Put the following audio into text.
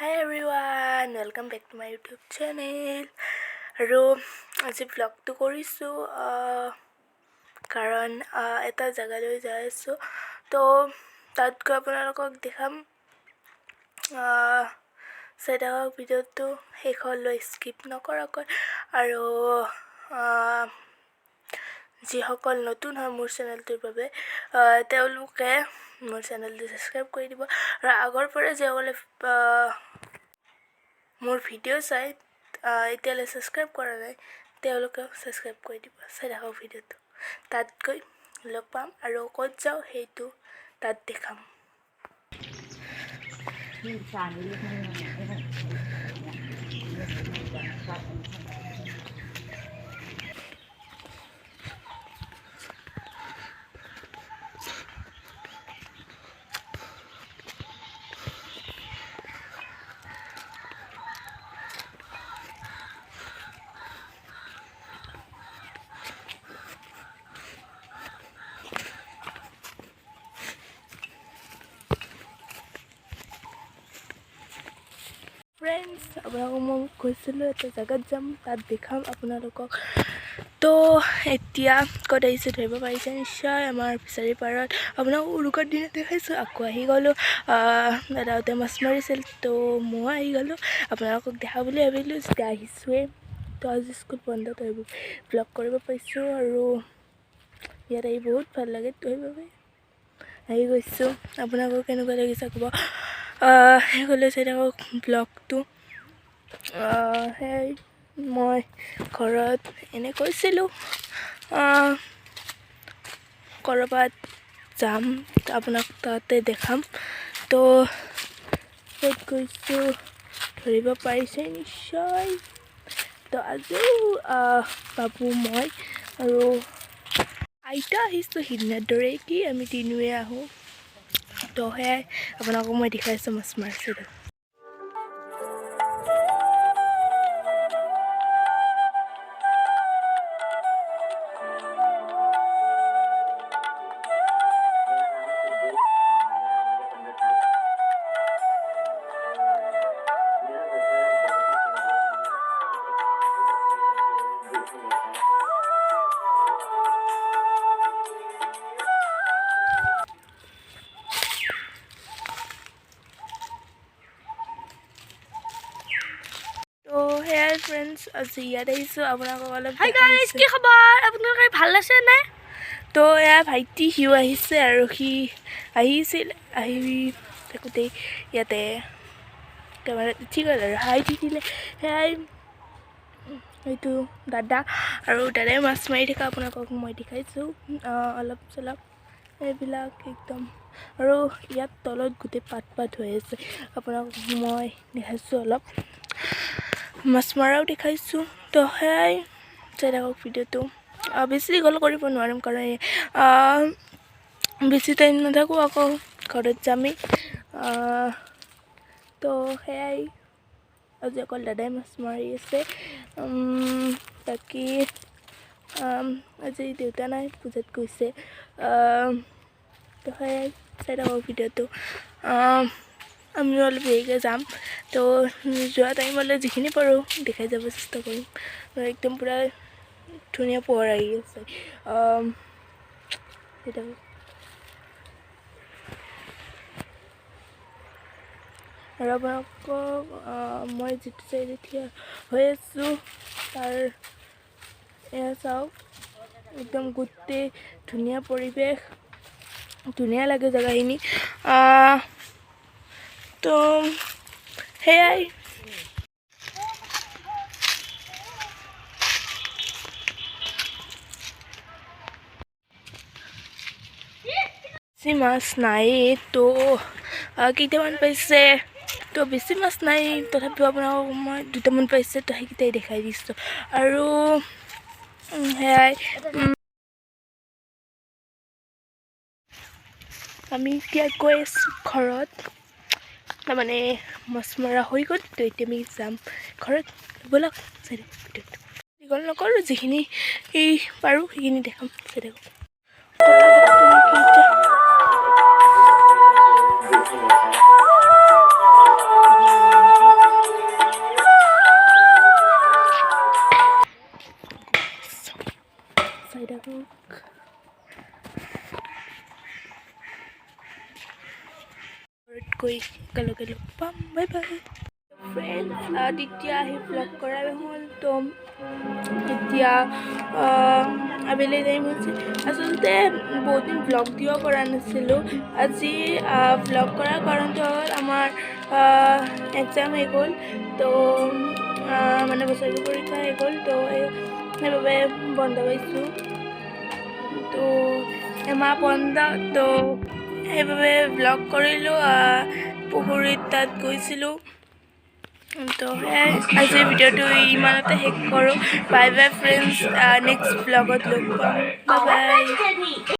Hi everyone, welcome back to my YouTube channel. আৰু আজি ব্লগটো কৰিছোঁ কাৰণ এটা জাগালৈ যাই আছোঁ তো তাত গৈ আপোনালোকক দেখাম চাই থাকক ভিডিঅ'টো শেষলৈ স্কিপ নকৰাকৈ আৰু যিসকল নতুন হয় মোৰ চেনেলটোৰ বাবে তেওঁলোকে মোৰ চেনেলটো সাবস্ক্ৰাইব কৰি দিব আৰু আগৰ পৰা যিসকলে মোৰ ভিডিঅ' চাই এতিয়ালৈ সাবস্ক্ৰাইব কৰা নাই তেওঁলোকেও সাবস্ক্ৰাইব কৰি দিব চাই থাকক ভিডিঅ'টো তাত গৈ লগ পাম আৰু ক'ত যাওঁ সেইটো তাত দেখাম ফ্ৰেণ্ডছ আপোনালোকক মই কৈছিলোঁ এটা জেগাত যাম তাত দেখাম আপোনালোকক তো এতিয়া ক'ত আহিছোঁ ধৰিব পাৰিছে নিশ্চয় আমাৰ ফিচাৰী পাৰত আপোনাক উৰুকাৰ দিনা দেখাইছোঁ আকৌ আহি গ'লোঁ দাদাহঁতে মাছ মাৰিছিল তো মই আহি গ'লোঁ আপোনালোকক দেখা বুলি ভাবিলোঁ যেতিয়া আহিছোঁৱেই তো আজি স্কুল বন্ধ তো এইবোৰ ব্লগ কৰিব পাৰিছোঁ আৰু ইয়াত আহি বহুত ভাল লাগে তো সেইবাবে আহি গৈছোঁ আপোনালোকক কেনেকুৱা লাগিছে ক'ব সেইফালে চাই থাকক ব্লগটো সেই মই ঘৰত এনে কৈছিলোঁ ক'ৰবাত যাম আপোনাক তাতে দেখাম তো ক'ত গৈছোঁ ধৰিব পাৰিছে নিশ্চয় তো আজিও বাবু মই আৰু আইতা আহিছোঁ সিদিনাৰ দৰে কি আমি তিনিওৱে আহোঁ তো সেয়াই আপোনালোকক মই দেখাইছোঁ মাছ মাৰিছিলোঁ হেয়াৰ ফ্ৰেণ্ডছ আজি ইয়াত আহিছোঁ আপোনালোকক অলপ হাই গাইজ কি খবৰ আপোনালোকে ভাল আছে নে তো এয়া ভাইটি সিও আহিছে আৰু সি আহিছিল আহি থাকোঁতেই ইয়াতে কেমেৰাত উঠি গ'ল আৰু হাই দিছিলে সেয়াই এইটো দাদা আৰু দাদাই মাছ মাৰি থকা আপোনালোকক মই দেখাইছোঁ অলপ চলপ এইবিলাক একদম আৰু ইয়াত তলত গোটেই পাত হৈ আছে আপোনালোকক মই দেখাইছোঁ অলপ মাছ মৰাও দেখাইছোঁ তো সেয়াই চাই থাকক ভিডিঅ'টো বেছি দীঘল কৰিব নোৱাৰিম কাৰণ বেছি টাইম নাথাকোঁ আকৌ ঘৰত যামেই তো সেয়াই আজি অকল দাদাই মাছ মাৰি আছে বাকী আজি দেউতা নাই পূজাত গৈছে তো সেয়াই চাই থাকক ভিডিঅ'টো আমি অলপ দেৰিকৈ যাম তো যোৱা টাইমলৈ যিখিনি পাৰোঁ দেখাই যাব চেষ্টা কৰিম একদম পূৰা ধুনীয়া পোহৰ আহি আছে আৰু আপোনালোকক মই যিটো চাইডে থিয় হৈ আছোঁ তাৰ এয়া চাওক একদম গোটেই ধুনীয়া পৰিৱেশ ধুনীয়া লাগে জেগাখিনি তো সেয়াই বেছি মাছ নাই তো কেইটামান পাইছে তো বেছি মাছ নাই তথাপিও আপোনালোকক মই দুটামান পাইছে তো সেইকেইটাই দেখাই দিছোঁ আৰু সেয়াই আমি এতিয়া গৈ আছোঁ ঘৰত তাৰমানে মাছ মৰা হৈ গ'ল তো এতিয়া আমি যাম ঘৰত ব'লক চাই থাকক ভিডিঅ'টো দীঘল নকৰোঁ যিখিনি পাৰোঁ সেইখিনি দেখাম চাই থাকক গৈ একেলগে লগ পাম বাই বাই ফ্ৰেণ্ডছ তেতিয়া আহি ব্লগ কৰা হ'ল তো এতিয়া আবেলি টাইম হৈছে আচলতে বহুত দিন ব্লগ দিব পৰা নাছিলোঁ আজি ব্লগ কৰাৰ কাৰণটো হ'ল আমাৰ এক্সাম হৈ গ'ল তো মানে বছৰি পৰীক্ষা হৈ গ'ল তো সেইবাবে বন্ধ পাইছোঁ তো এমাহ বন্ধ তো সেইবাবে ব্লগ কৰিলোঁ পুখুৰীত তাত গৈছিলোঁ তো সেয়াই আজিৰ ভিডিঅ'টো ইমানতে শেষ কৰোঁ বাই বাই ফ্ৰেণ্ডছ নেক্সট ব্লগত লগ পাম বাই বাই